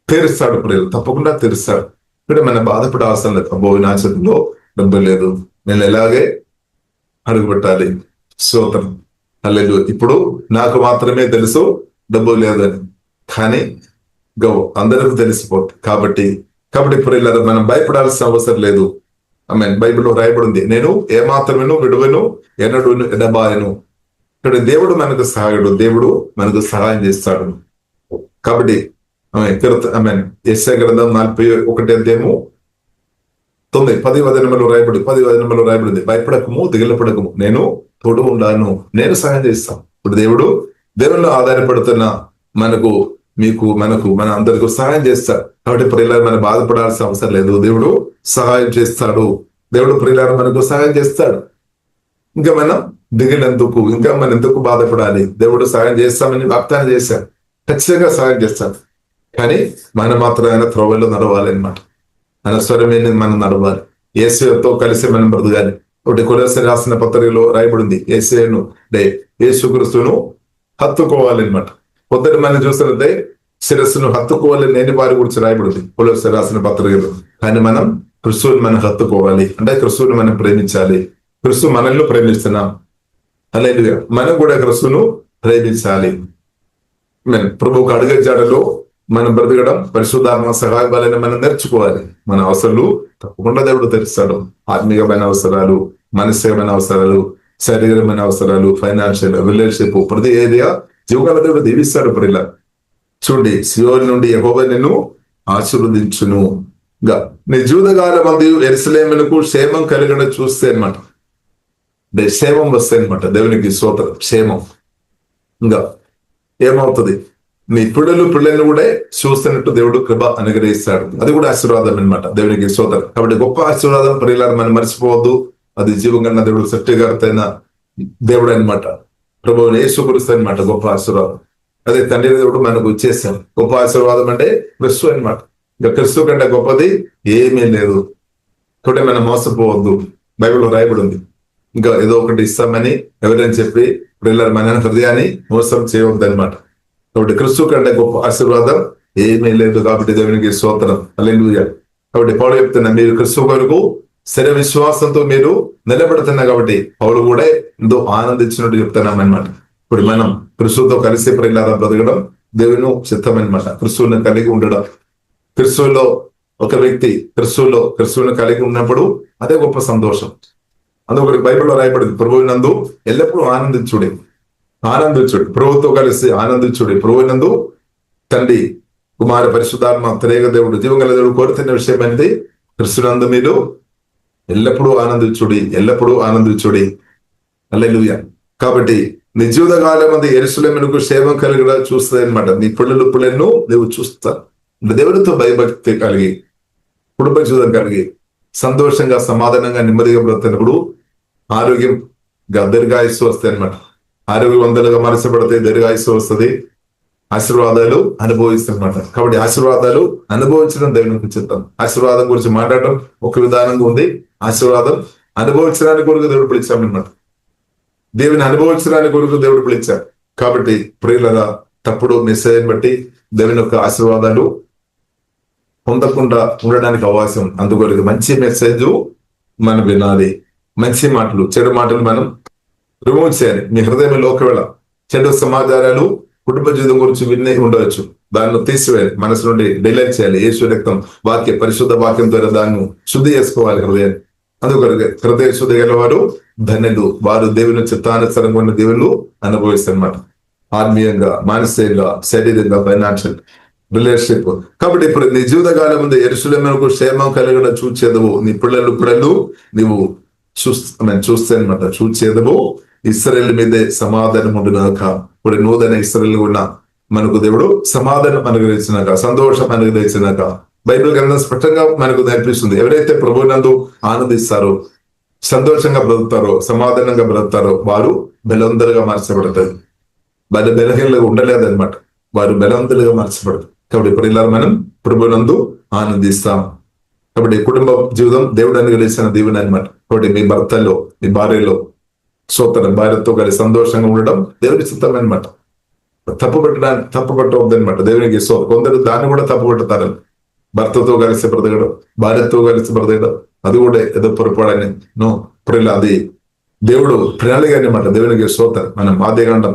తీరుస్తాడు. ప్రియులు తప్పకుండా తీరుస్తాడు. ఇప్పుడు మనం బాధపడే అవసరం లేదు. నా చేతిలో డబ్బు లేదు, నేను ఎలాగే అడుగు పెట్టాలి. స్తోత్రం. హల్లెలూయా. ఇప్పుడు నాకు మాత్రమే తెలుసు డబ్బు లేదని, కానీ అందరికి తెలిసిపోతుంది. కాబట్టి ప్రియులారా, మనం భయపడాల్సిన అవసరం లేదు. బైబిల్లో రాయబడింది, నేను ఏమాత్రమేను విడువను, ఎన్నడూను ఎడబాయను. ఇక్కడ దేవుడు మనకు సహాయుడు, దేవుడు మనకు సహాయం చేస్తాడు. కాబట్టి యెషయా గ్రంథం 41:9 రాయబడింది, భయపడకము, దిగులపడకము, నేను తోడు ఉండాను, నేను సహాయం చేస్తాను. ఇప్పుడు దేవుళ్ళు ఆధారపడుతున్న మన అందరికీ సహాయం చేస్తాడు. కాబట్టి ప్రియులారా, మనం బాధపడాల్సిన అవసరం లేదు. దేవుడు సహాయం చేస్తాడు. దేవుడు ప్రియులారా మనకు సహాయం చేస్తాడు. ఇంకా మనం దిగినందుకు, ఇంకా మనం ఎందుకు బాధపడాలి? దేవుడు సహాయం చేస్తామని వాగ్దానం చేశాడు. ఖచ్చితంగా సహాయం చేస్తాడు. కానీ మనం మాత్రం ఆయన త్రోవల్లో నడవాలి అనమాట. ఆయన స్వరమేని మనం నడవాలి. యేసుతో కలిసి మనం బ్రతకాలి. ఒకటి కొలొస్సీ రాసిన పత్రికలో రాయబడింది, యేసుక్రీస్తును హత్తుకోవాలన్నమాట. పొద్దున మనం చూసినట్లయితే శిరస్సును హత్తుకోవాలి లేని వారి గురించి రాయబడింది కొలొస్సీ రాసిన పత్రికలో. కానీ మనం క్రీస్తుని మనం హత్తుకోవాలి, అంటే క్రీస్తుని మనం ప్రేమించాలి. క్రీస్తు మనల్ని ప్రేమిస్తున్నాం. హల్లెలూయా. మనం కూడా క్రీస్తును ప్రేమించాలి. ప్రభువుకు అడుగే జాడలో మనం బ్రతకడం, పరిశుద్ధాత్మ సహాయం వలన మనం నేర్చుకోవాలి. మన అవసరాలు తప్పకుండా దేవుడు తెరుస్తాడు. ఆత్మీయమైన అవసరాలు, మానసికమైన అవసరాలు, శారీరకమైన అవసరాలు, ఫైనాన్షియల్, రిలేషన్షిప్, ప్రతి ఏరియా జీవకాల దేవుడు దీవిస్తాడు. ప్రియుల చూడండి, సియోను నుండి యెహోవా నిన్ను ఆశీర్వదించును, నీ జీవితకాలం మంది యెరూషలేమునకు క్షేమం కలిగిన చూస్తే అనమాట. క్షేమం వస్తాయి అనమాట. దేవునికి స్తోత్రం. క్షేమం ఇంకా ఏమవుతుంది? నీ పిల్లల్ని కూడా చూస్తున్నట్టు దేవుడు కృప అనుగ్రహిస్తాడు. అది కూడా ఆశీర్వాదం అనమాట. దేవునికి స్తోత్రం. కాబట్టి గొప్ప ఆశీర్వాదం ప్రియులారా మనం మర్చిపోవద్దు. అది జీవంగా దేవుడు సృష్టికర్త అయిన దేవుడు అనమాట. ప్రభువుని యేసుక్రీస్తు అనమాట గొప్ప ఆశీర్వాదం. అదే తండ్రి దేవుడు మనకు ఇచ్చేసాడు. గొప్ప ఆశీర్వాదం అంటే క్రిస్తు అన్నమాట. ఇంకా క్రిస్తు కంటే గొప్పది ఏమీ లేదు. కాబట్టి మనం మోసపోవద్దు. బైబిల్లో రాయబడి ఉంది, ఇంకా ఏదో ఒకటి ఇస్తామని ఎవరైనా చెప్పి పిల్లలు మన హృదయాన్ని మోసం చేయవద్దు అనమాట. కాబట్టి క్రిస్తు కంటే గొప్ప ఆశీర్వాదం ఏమీ లేదు. కాబట్టి దేవునికి స్తోత్రం, హల్లెలూయా. కాబట్టి పౌలు చెప్తున్నా, మీరు క్రిస్తు కొరకు స్థిర విశ్వాసంతో మీరు నిలబడుతున్నారు. కాబట్టి పౌలు కూడా ఎంతో ఆనందించినట్టు చెప్తున్నాం అనమాట. ఇప్పుడు మనం క్రిస్తుతో కలిసి ప్రియులారా బ్రతకడం దేవుని చిత్తం అనమాట. క్రిస్తువుని కలిగి ఉండడం, క్రిస్తువులో ఒక వ్యక్తి క్రిస్తువుని కలిగి ఉన్నప్పుడు అదే గొప్ప సంతోషం. అందుకొకటి బైబిల్లో రాయబడింది, ప్రభువునందు ఎల్లప్పుడూ ఆనందించుడి. ప్రభువుతో కలిసి ఆనందించుడి. ప్రభువునందు తండ్రి కుమార పరిశుద్ధాత్మ త్రేక దేవుడు జీవగల దేవుడు కోరుతున్న విషయం అనేది, క్రిస్తునందు మీరు ఎల్లప్పుడూ ఆనందించుడి. హల్లెలూయా. కాబట్టి నీ జీవితకాలం అంతా యెరూషలేమునకు క్షేమం కలిగిన చూస్తుంది అనమాట. నీ పిల్లలను నువ్వు చూస్తా. దేవుడితో భయభక్తి కలిగి, కుటుంబ జీవితం కలిగి, సంతోషంగా సమాధానంగా నెమ్మదిగా బ్రతున్నప్పుడు ఆరోగ్యంగా దీర్ఘాయుస్సు వస్తాయి అనమాట. ఆరోగ్యవంతులుగా మనసపడితే దీర్ఘాయుస్సు వస్తుంది. ఆశీర్వాదాలు అనుభవిస్తున్నమాట. కాబట్టి ఆశీర్వాదాలు అనుభవించడం దేవునికి చిత్తం. ఆశీర్వాదం గురించి మాట్లాడటం ఒక విధానంగా ఉంది, ఆశీర్వాదం అనుభవించడానికి కొరకు దేవుడు పిలిచామన్నమాట. దేవుని అనుభవించడానికి కొరకు దేవుడు పిలిచారు. కాబట్టి ప్రియులరా, తప్పుడు మెసేజ్ బట్టి దేవుని యొక్క ఆశీర్వాదాలు పొందకుండా ఉండడానికి అవకాశం. అందుకొరకు మంచి మెసేజ్ మనం వినాలి. మంచి మాటలు, చెడు మాటలు మనం రిమూవ్ చేయాలి. మీ హృదయంలో ఒకవేళ చెడు సమాచారాలు కుటుంబ జీవితం గురించి విని ఉండవచ్చు, దాన్ని తీసివేయాలి, మనసు నుండి డిలీట్ చేయాలి. యేసు రక్తం పరిశుద్ధ వాక్యం ద్వారా దాన్ని శుద్ధి చేసుకోవాలి హృదయాన్ని. అందుకొరకు హృదయ శుద్ధి గలవారు ధన్యులు, వారు దేవుని చిత్తానుసారంగా ఉన్న దేవుళ్ళు అనుభవిస్తారన్నమాట. ఆత్మీయంగా, మానసికంగా, శారీరకంగా, ఫైనాన్షియల్ రిలేషన్షిప్. కాబట్టి ఇప్పుడు నీ జీవితకాలం ముందు యెరూషలేమునకు క్షేమం కలిగిన చూచేదవు. నీ పిల్లలు నీవు చూస్తే అనమాట, చూచేదవు. ఇశ్రాయేలు మీదే సమాధానం ఉండునాక. ఇప్పుడు నూతన ఇశ్రాయేలు ఉన్న మనకు దేవుడు సమాధానం అనుగ్రహించినాక, సంతోషం అనుగ్రహించినాక బైబిల్ గ్రంథం స్పష్టంగా మనకు నేర్పిస్తుంది. ఎవరైతే ప్రభువునందు ఆనందిస్తారో, సంతోషంగా బ్రతుకుతారో, సమాధానంగా బ్రతుకుతారో వారు బలవంతులుగా మార్చబడతారు. వారి బలహీనలుగా ఉండలేదన్నమాట, వారు బలవంతులుగా మార్చబడతారు. కాబట్టి ఇప్పుడు మనం ప్రభువునందు ఆనందిస్తాం. కాబట్టి కుటుంబ జీవితం దేవుడు అనుగ్రహించిన దీవెన అనమాట. కాబట్టి మీ భర్తలో, మీ భార్యలో స్తోత్రం, భార్యతో కలిసి సంతోషంగా ఉండడం దేవుడి చిత్తం అనమాట. తప్పు పట్టవద్దనమాట. దేవునికి కొందరు దాన్ని కూడా తప్పు పట్టుతారు. భర్తతో కలిసి బ్రతకడం, భార్యతో కలిసి బ్రతకడం అది కూడా ఏదో పొరపాడని అది దేవుడు ప్రణాళిక అనమాట. దేవునికి స్తోత్రం. మనం ఆదికాండం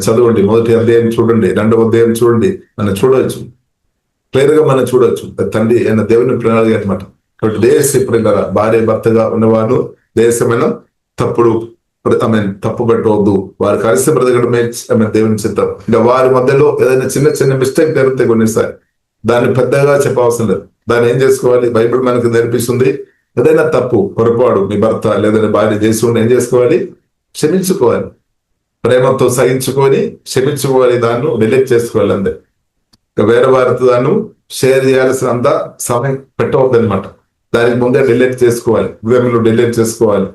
చదవండి, 1వ అధ్యాయం చూడండి, 2వ అధ్యాయం చూడండి, మనం చూడవచ్చు, క్లియర్ గా మనం చూడవచ్చు. తండ్రి అయిన దేవుని ప్రణాళిక అనమాట. కాబట్టి దేశ భార్య భర్తగా ఉన్నవారు దేశమైన తప్పు పెట్టవద్దు. వారు కలిసి బ్రతకడమే దేవుని చిత్తం. ఇంకా వారి మధ్యలో ఏదైనా చిన్న మిస్టేక్ జరిగితే కొన్నిసారి దాన్ని పెద్దగా చెప్పవలసిన లేదు. దాన్ని ఏం చేసుకోవాలి? బైబిల్ మనకు నేర్పిస్తుంది. ఏదైనా తప్పు పొరపాటు మీ భర్త లేదంటే భార్య చేసి ఉంటే ఏం చేసుకోవాలి? క్షమించుకోవాలి. ప్రేమతో సహించుకొని క్షమించుకోవాలి. దాన్ని డిలీట్ చేసుకోవాలి అంతే. వేరే వారితో దాన్ని షేర్ చేయాల్సిన అంత సమయం పెట్టవద్దు అనమాట. దానికి ముందే డిలీట్ చేసుకోవాలి, హృదయంలో డిలీట్ చేసుకోవాలి.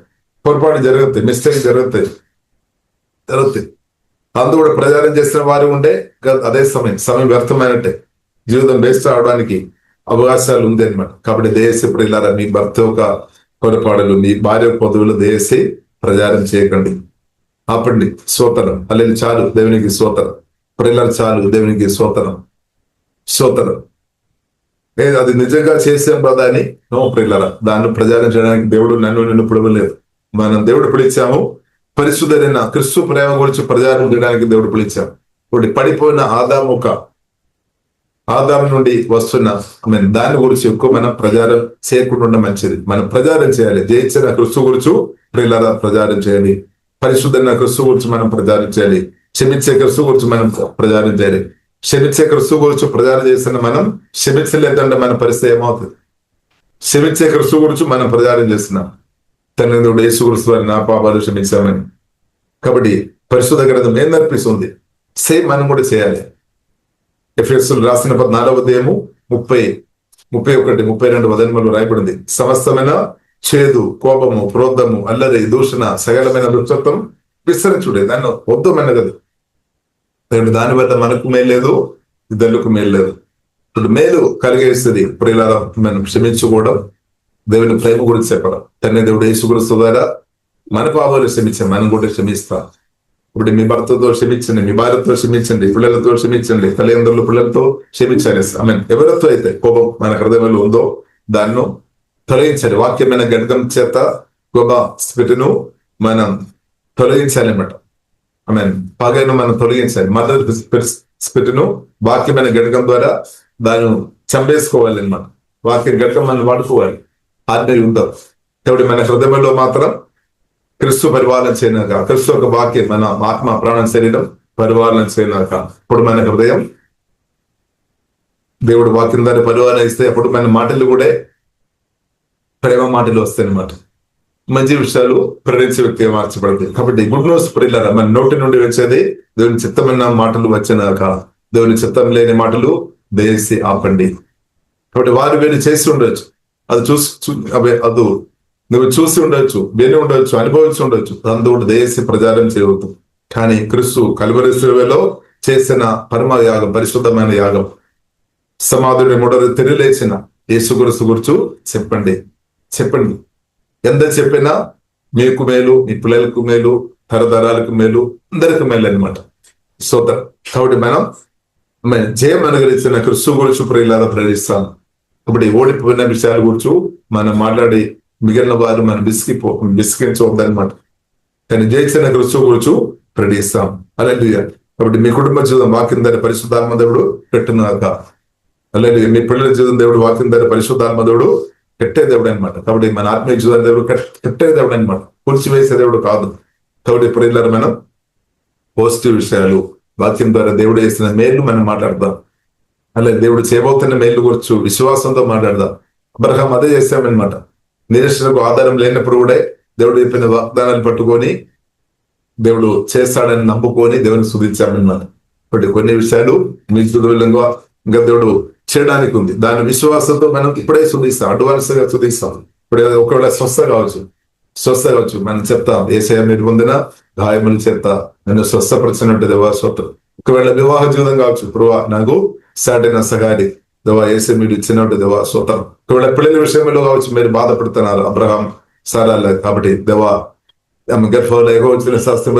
పొరపాటు జరుగుతాయి, మిస్టేక్ జరుగుతాయి. అందు కూడా ప్రచారం చేసిన వారు ఉంటే అదే సమయం వ్యర్థమైనట్టే, జీవితం వేస్ట్ అవడానికి అవకాశాలు ఉంది అనమాట. కాబట్టి దయచేసి ఇప్పుడు ఇలా మీ భర్త యొక్క పొరపాటులు, మీ భార్య పదవులు దయచేసి ప్రచారం చేయకండి. ఆపండి. స్తోత్రం. అల్లెలు చాలు, దేవునికి స్తోత్రం. ప్రియులారా చాలు, దేవునికి స్తోత్రం. అది నిజంగా చేసాం కదా అని ప్రియులారా దాన్ని ప్రచారం చేయడానికి దేవుడు నిన్ను పిలవలేదు. మనం దేవుడు పిలిచాము. పరిశుద్ధుడైన క్రీస్తు ప్రేమ గురించి ప్రచారం చేయడానికి దేవుడు పిలిచాము. ఇప్పుడు పడిపోయిన ఆదాము నుండి వస్తున్న దాని గురించి ఎక్కువ మనం ప్రచారం చేయకుండా మంచిది. మనం ప్రచారం చేయాలి. జయించిన క్రీస్తు గురించి ప్రియులారా ప్రచారం చేయాలి. పరిశుద్ధైన క్రీస్తు గురించి మనం ప్రచారం చేయాలి. క్షమించే క్రీస్తు గురించి మనం ప్రచారం చేయాలి. క్షమించే క్రీస్తు గురించి ప్రచారం చేసిన మనం క్షమించలేదంటే మన పరిస్థితి ఏమవుతుంది? క్షమించే క్రీస్తు గురించి మనం ప్రచారం చేస్తున్నాం. తండ్రి యేసు క్రీస్తు వారి నా పాపాలు క్షమించామని. కాబట్టి పరిశుద్ధ గ్రంథం ఏం నేర్పిస్తుంది? సేమ్ మనం కూడా చేయాలి. ఎఫెసీయులకు రాసిన 4వ అధ్యాయము 30, 31, 32 వచనములు రాయబడింది. సమస్తమైన చేదు, కోపము, క్రోధము, అల్లరి, దూషణ, సకలమైన దుష్టత్వం విస్తరించుడే. దాన్ని వద్దమైన కదా. దానివల్ల మనకు మేలు లేదు, ఇతరులకు మేలు లేదు. ఇప్పుడు మేలు కలిగేస్తుంది ప్రియులారా, మనం క్షమించుకోవడం, దేవుని ప్రేమ గురించి చెప్పడం. తండ్రి దేవుడు యేసుక్రీస్తు ద్వారా మన పాపాలు క్షమించాం, మనం కూడా క్షమిస్తాం. ఇప్పుడు మీ భర్తతో క్షమించండి, మీ భార్యతో క్షమించండి, పిల్లలతో క్షమించండి, తల్లిదండ్రులు పిల్లలతో క్షమించాలి. ఎవరితో అయితే కోపం మన హృదయంలో ఉందో దాన్ని తొలగించాలి. వాక్యమైన గణకం చేత గొప్ప స్పిరిట్ను మనం తొలగించాలి అన్నమాట. పగను మనం తొలగించాలి. మదర్ స్పిరిట్ను వాక్యమైన గణకం ద్వారా దాన్ని చంపేసుకోవాలి అన్నమాట. వాక్య గణకం మనం వాడుకోవాలి. ఆత్మీయ యుద్ధం కాబట్టి మన హృదయంలో మాత్రం క్రిస్తు పరిపాలన చేయనాక, క్రిస్తు ఒక వాక్యం మన ఆత్మ ప్రాణం శరీరం పరిపాలన చేయనాక, ఇప్పుడు మన హృదయం దేవుడు వాక్యం ద్వారా పరిపాలన ఇస్తే అప్పుడు మన మాటలు కూడా ప్రేమ మాటలు వస్తాయి అన్నమాట. మంచి విషయాలు ప్రేరించే వ్యక్తిగా మార్చబడతాయి. కాబట్టి గుడ్ న్యూస్ ప్రియులారా, మన నోటి నుండి వచ్చేది దేవుని చిత్తమైన మాటలు వచ్చినాక, దేవుని చిత్తం లేని మాటలు దయచేసి ఆపండి. కాబట్టి వారు వీళ్ళు చేసి ఉండొచ్చు, అది అది నువ్వు చూసి ఉండొచ్చు, విని ఉండొచ్చు, అనుభవించి ఉండొచ్చు, అందుకు దయచేసి ప్రచారం చేయవద్దు. కానీ క్రీస్తు కల్వరి శిలువలో చేసిన పరమ యాగం, పరిశుద్ధమైన యాగం, సమాధుని మూడవ తిరిగి లేచిన యేసుక్రీస్తు గురించి చెప్పండి. ఎంత చెప్పినా మీకు మేలు, మీ పిల్లలకు మేలు, తరతరాలకు మేలు, అందరికి మేలు అనమాట. సోదరు కాబట్టి మనం జయం అనుగ్రహించిన క్రీస్తు గురించి ప్రియులారా ప్రకటిస్తాం. కాబట్టి ఓడిపోయిన విషయాల గురించి మనం మాట్లాడి మిగిలిన వారు మనం విసిగించవద్దనమాట. కానీ జయించిన క్రీస్తు గురించి ప్రకటిస్తాం. హల్లెలూయా. కాబట్టి మీ కుటుంబ జీవితం వాక్యం ద్వారా పరిశుద్ధాత్మ దేవుడు కట్టునాక, హల్లెలూయా, మీ పిల్లల జీవితం దేవుడు వాక్యం ద్వారా పరిశుద్ధాత్మ దేవుడు కట్టే దేవుడు అనమాట. కాబట్టి మన ఆత్మీయ జీవితం దేవుడు కట్టే దేవుడు అనమాట, కూల్చివేసే దేవుడు కాదు. కాబట్టి ప్రియులారా, మనం పాజిటివ్ విషయాలు వాక్యం ద్వారా దేవుడు చేసిన మేలు మనం మాట్లాడదాం. అలాగే దేవుడు చేయబోతున్న మేలు గురించి విశ్వాసంతో మాట్లాడదాం. అబ్రహాం అదే చేస్తామన్నమాట. నిరీక్షణకు ఆధారం లేనప్పుడు కూడా దేవుడు చెప్పిన వాగ్దానాలు పట్టుకొని దేవుడు చేస్తాడని నమ్ముకొని దేవుని స్తుతించామన్నమాట. కాబట్టి కొన్ని విషయాలు మీ విధంగా ఇంకా దేవుడు చేయడానికి ఉంది. దాని విశ్వాసంతో మనం ఇప్పుడే స్తుతిస్తాం, అడ్వాన్స్ గా స్తుతిస్తాం. ఇప్పుడు ఒకవేళ స్వస్థ కావచ్చు మనం చెప్తాం, యేసయ్య మీరు పొందిన గాయముల చేత నన్ను స్వస్థపరిచినట్టు దేవా స్తోత్రం. ఒకవేళ వివాహ జీవితం కావచ్చు, ప్రభా నాకు సాటిన సహారి దేవా యేసయ్య మీరు ఇచ్చినట్టు దేవా స్తోత్రం. ఒకవేళ పిల్లల విషయంలో కావచ్చు, మీరు బాధపడుతున్నారు అబ్రహాం సారాల, కాబట్టి దేవా గర్భంలో వచ్చిన శాస్త్ర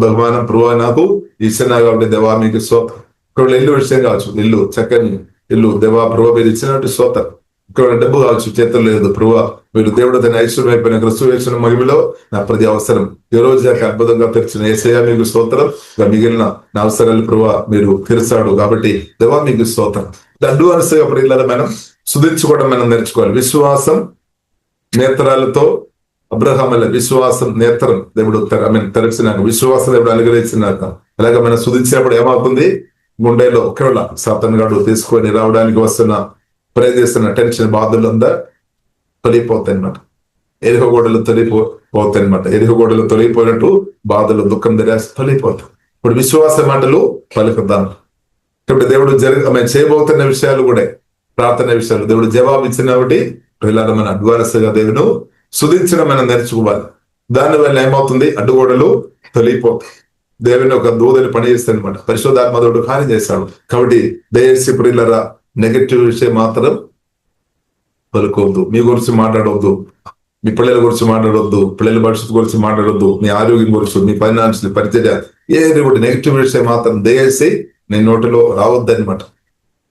బహుమానం ప్రభా నాకు ఇచ్చిన కాబట్టి దేవా మీకు స్తోత్రం. ఒకవేళ ఇల్లు విషయం కావచ్చు, ఇల్లు చక్కని ఇల్లు దేవా ప్రభా మీరు ఇచ్చినట్టు స్తోత్రం. ఒకవేళ డబ్బు కావచ్చు, చేతులు లేదు ప్రభా మీరు దేవుడు తన ఐశ్వర్యం అయిపోయిన క్రీస్తు యేసు మహిమలో నా ప్రతి అవసరం ఈ రోజు దాకా అద్భుతంగా తెరిచిన యేసయ్య మీకు స్తోత్రం. మిగిలిన నా అవసరాలు ప్రభా మీరు తీరుస్తాడు కాబట్టి దేవా మీకు స్తోత్రం. అడ్వాన్స్గా ప్రియులారా మనం స్తుతించుకోవడం మనం నేర్చుకోవాలి. విశ్వాసం నేత్రాలతో అబ్రహాముల విశ్వాసం నేత్రం దేవుడు తెరచినాక, విశ్వాసం దేవుడు అనుగ్రహించినాక, అలాగే మనం స్తుతించినప్పుడు ఏమవుతుంది, గుండెలో ఒకవేళ సాతాను గాడు తీసుకొని రావడానికి వస్తున్న ప్రయత్నిస్తున్న టెన్షన్ బాధలు అంతా తొలగిపోతాయి అనమాట. ఎరుగగోడలు తొలగిపోతాయి అనమాట. ఎరుగగోడలు తొలగిపోయినట్టు బాధలు, దుఃఖం తొలగిపోతాయి. ఇప్పుడు విశ్వాస మాటలు పలుకుతాం. ఇప్పుడు దేవుడు చేయబోతున్న విషయాలు కూడా, ప్రార్థన విషయాలు దేవుడు జవాబు ఇచ్చినప్పుడు పిల్లలు మన అడ్వాన్స్ గా దేవుడు స్తుతించడం మనం నేర్చుకోవాలి. దానివల్ల ఏమవుతుంది, అడ్డుగోడలు తొలగిపోతాయి. దేవుని ఒక దూదని పని చేస్తాడు అనమాట. పరిశుద్ధాత్మ దేవుడు కార్యం చేస్తాడు. కాబట్టి దయచేసి ప్రియులారా నెగటివ్ విషయం మాత్రం పలుకోవద్దు. మీ గురించి మాట్లాడవద్దు, మీ పిల్లల గురించి మాట్లాడవద్దు, పిల్లల భవిష్యత్తు గురించి మాట్లాడవద్దు, మీ ఆరోగ్యం గురించి, మీ ఫైనాన్షియల్ పరిచర్య ఏది కూడా నెగిటివ్ విషయం మాత్రం దయచేసి నీ నోటిలో రావద్దనమాట.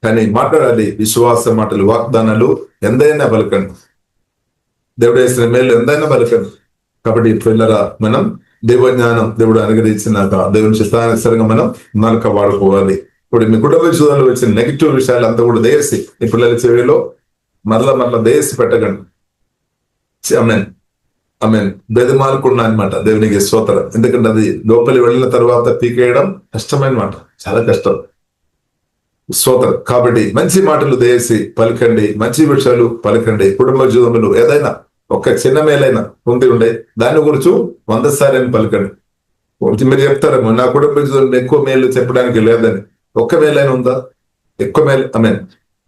కానీ మాట్లాడాలి విశ్వాస మాటలు, వాగ్దానాలు ఎంతైనా పలకండి, దేవుడు వేసిన మేలు ఎంతైనా పలకండి. కాబట్టి పిల్లరా మనం దేవజ్ఞానం దేవుడు అనుగ్రహించినాక దేవుని చిత్తానుసారంగా మనం నాలుక వాడుకోవాలి. ఇప్పుడు మీ కుటుంబ జీవితంలో వచ్చిన నెగిటివ్ విషయాలు అంతా కూడా దయసి ఈ పిల్లల చెవిలో మరలా దయసి పెట్టకండి. బెదమాలకుండా అనమాట. దేవునికి స్తోత్రం. ఎందుకంటే అది లోపలి వెళ్ళిన తర్వాత పీకేయడం కష్టమైన మాట, చాలా కష్టం. స్తోత్రం. కాబట్టి మంచి మాటలు దయసి పలకండి, మంచి విషయాలు పలకండి. కుటుంబ జీవితంలో ఏదైనా ఒక చిన్న మేలైనా ఉండే దాని గురించి 100 సార్లు పలకండి. మీరు చెప్తారేమో నా కుటుంబ జీవితంలో ఎక్కువ మేలు చెప్పడానికి లేదని. ఒక్క మేలైనా ఉందా? ఎక్కువ మేలు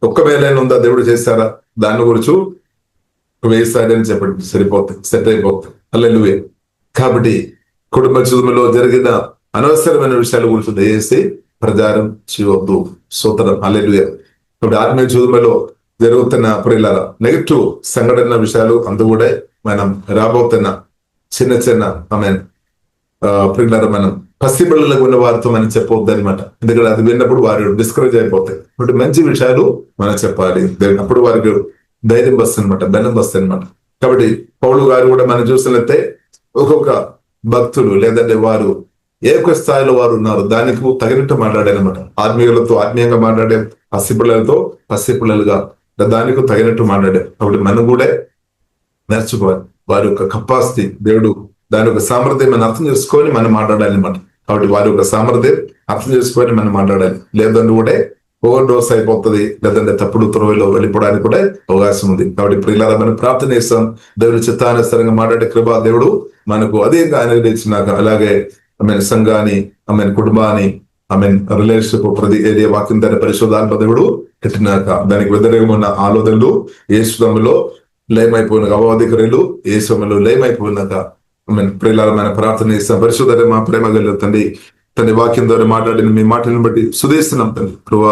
ఒక్క మేలైనా ఉందా? దేవుడు చేస్తారా? దాని గురించి 1000 సార్లు అని చెప్పండి, సరిపోతుంది, సెట్ అయిపోతుంది. హల్లెలూయా. కాబట్టి కుటుంబ జీవితంలో జరిగిన అనవసరమైన విషయాల గురించి దయచేసి ప్రచారం చేయవద్దు. స్తోత్రం, హల్లెలూయా. కాబట్టి ఆత్మీయ జీవితంలో జరుగుతున్న ప్రియులారా నెగటివ్ సంఘటన విషయాలు అందు కూడా మనం రాబోతున్న చిన్న ప్రియులారా మనం పసిపిల్లలకు ఉన్న వారితో మనం చెప్పవద్దు అనమాట. ఎందుకంటే అది విన్నప్పుడు వారు డిస్కరేజ్ అయిపోతాయి. కాబట్టి మంచి విషయాలు మనం చెప్పాలి. అప్పుడు వారికి ధైర్యం వస్తుంది అనమాట, బలం వస్తుంది అనమాట. కాబట్టి పౌలు గారు కూడా మనం చూసినట్లయితే ఒక్కొక్క భక్తులు లేదంటే వారు ఏ ఒక్క స్థాయిలో వారు ఉన్నారు దానికి తగినట్టు మాట్లాడారనమాట. ఆత్మీయులతో ఆత్మీయంగా మాట్లాడే, పసిపిల్లలతో పసిపిల్లలుగా దానికి తగినట్టు మాట్లాడారు. కాబట్టి మనం కూడా నేర్చుకోవాలి. వారి యొక్క కెపాసిటీ, దేవుడు దాని యొక్క సామర్థ్యం మనం అర్థం చేసుకొని మనం మాట్లాడాలి అనమాట. కాబట్టి వారి యొక్క సామర్థ్యం అర్థం చేసుకొని మనం మాట్లాడాలి. లేదంటే కూడా ఓవర్ డోస్ అయిపోతుంది, లేదంటే తప్పుడు త్రోవలో వెళ్ళిపోవడానికి కూడా అవకాశం ఉంది. కాబట్టి ప్రియులారా మనం ప్రార్థన చేస్తాం. దేవుని చిత్తానుసారంగా మాట్లాడే కృప దేవుడు మనకు అధికంగా అనుగ్రహించినాక, అలాగే ఆమె సంఘాన్ని, ఆమె కుటుంబాన్ని, ఆమె రిలేషన్షిప్ ప్రతి ఏరియా వాక్యం దాని పరిశోధాత్మ దేవుడు పెట్టినాక దానికి వ్యతిరేకంగా ఉన్న ఆలోచనలు యేసులో లయమైపోయిన అవాధికారులు యేసులో లయమైపోయినాక ప్రియులారా మనం ప్రార్థన చేస్తాం. పరిశోధన మా ప్రేమ కలుగుతుంది తండ్రి. వాక్యం ద్వారా మాట్లాడిన మీ మాటలను బట్టి సుదేస్తున్నాం తండ్రి. కృప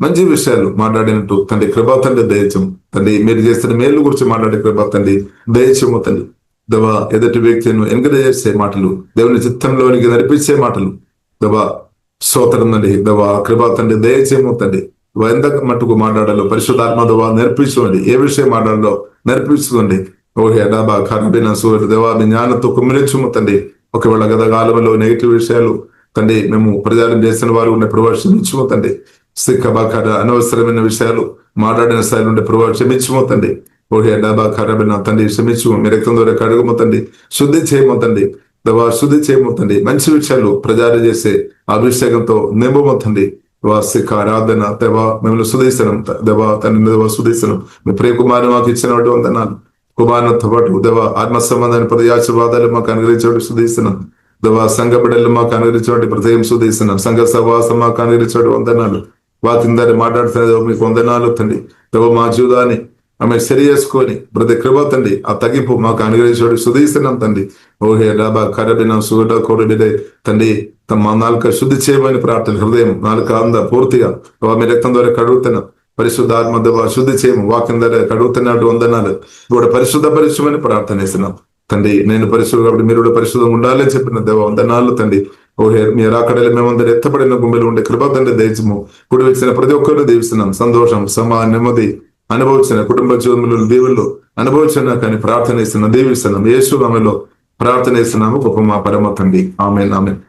మంచి విషయాలు మాట్లాడినట్టు తండ్రి కృప తండ్రి దయచం తండ్రి. మీరు చేస్తున్న మేలు గురించి మాట్లాడే కృప తండ్రి దయచము తండ్రి. దేవా ఎదుటి వ్యక్తిని ఎంకరేజ్ చేసే మాటలు, దేవుని చిత్తంలోనికి నడిపించే మాటలు దేవా స్తోత్రం తండ్రి. దేవా కృప తండ్రి దయచేయము తండ్రి. ఎంత మట్టుకు మాట్లాడాలో పరిశుద్ధాత్మ దేవా నేర్పించుకోండి. ఏ విషయం మాట్లాడాలో నేర్పించుకోండి. ఓహే డాబా ఖరాబిన సూర్య దేవా మీ జ్ఞానంతో కుమ్మిరించుము తండ్రి. ఒకవేళ గత కాలంలో నెగిటివ్ విషయాలు తండ్రి మేము ప్రచారం చేసిన వారు ఉన్న ప్రభావ క్షమించుము తండ్రి. సిక్కబాఖర అనవసరమైన విషయాలు మాట్లాడిన స్థాయి నుండి ప్రభావ క్షమించుము తండ్రి. ఓహే డాబా ఖరాబిన తండ్రి క్షమించుము. మీ రక్తం ద్వారా కడుగుము తండ్రి. శుద్ధి చేయము తండ్రి. దేవా శుద్ధి చేయము తండ్రి. మంచి విషయాలు ప్రచారం చేసే అభిషేకంతో నింపము తండ్రి. వాసిక ఆరాధన దేవా మిమ్మల్ని సుదేశనం దేవా తండ్రి. దేవా సుదేశనం మీ ప్రియ కుమారుని మాకు ఇచ్చినట్టు వందనాలు. కుమారునితో పాటు దేవా ఆత్మ సంబంధాన్ని ప్రతి ఆశీర్వాదాలు మాకు అనుగ్రహించడం సుదేశనం దేవా. సంఘ బిడ్డలు మాకు అనుగ్రహించడం ప్రతి సుదేశనం. సంఘ సహవాసం మాకు అనుగ్రహించడం వందనాలు. వాక్యం దాన్ని మాట్లాడుతున్నది మీకు వందనాలు తండ్రి. దేవా మా జీవితాన్ని ఆమె సరి చేసుకొని ప్రతి కృప తండ్రి ఆ తగ్గింపు మాకు అనుగ్రహించడం సుదేశనం తండ్రి. ఓహే డాబా కరబిన సూడ కోరబిడే తండ్రి. తమ నాలుక శుద్ధి చేయమని ప్రార్థన. హృదయం నాలుక అంద పూర్తిగా మీ రక్తం ద్వారా కడుగుతున్నాం. పరిశుద్ధాత్మ దేవా శుద్ధి చేయము. వాక్యం ద్వారా కడుగుతున్నట్టు వందనాలు కూడా పరిశుద్ధ పరిశుభ్రమని ప్రార్థన చేస్తున్నాం తండ్రి. నేను పరిశుద్ధం కాబట్టి మీరు కూడా పరిశుద్ధంగా ఉండాలని చెప్పిన దేవా వందనాలు తండ్రి. ఓహే మీరు అక్కడే మేమందరూ ఎత్తపడిన గుండెలు ఉండే కృప తండ్రి దయచము. కుడి వచ్చిన ప్రతి ఒక్కరు దీవిస్తున్నాం. సంతోషం నెమ్మది అనుభవించిన కుటుంబ జీవనంలో దేవుళ్ళు అనుభవించిన కానీ ప్రార్థన చేస్తున్నాం, దీవిస్తున్నాం. యేసు నామములో ప్రార్థన చేస్తున్నాము గొప్ప మా పరమ తండ్రి. ఆమేన్ ఆమేన్.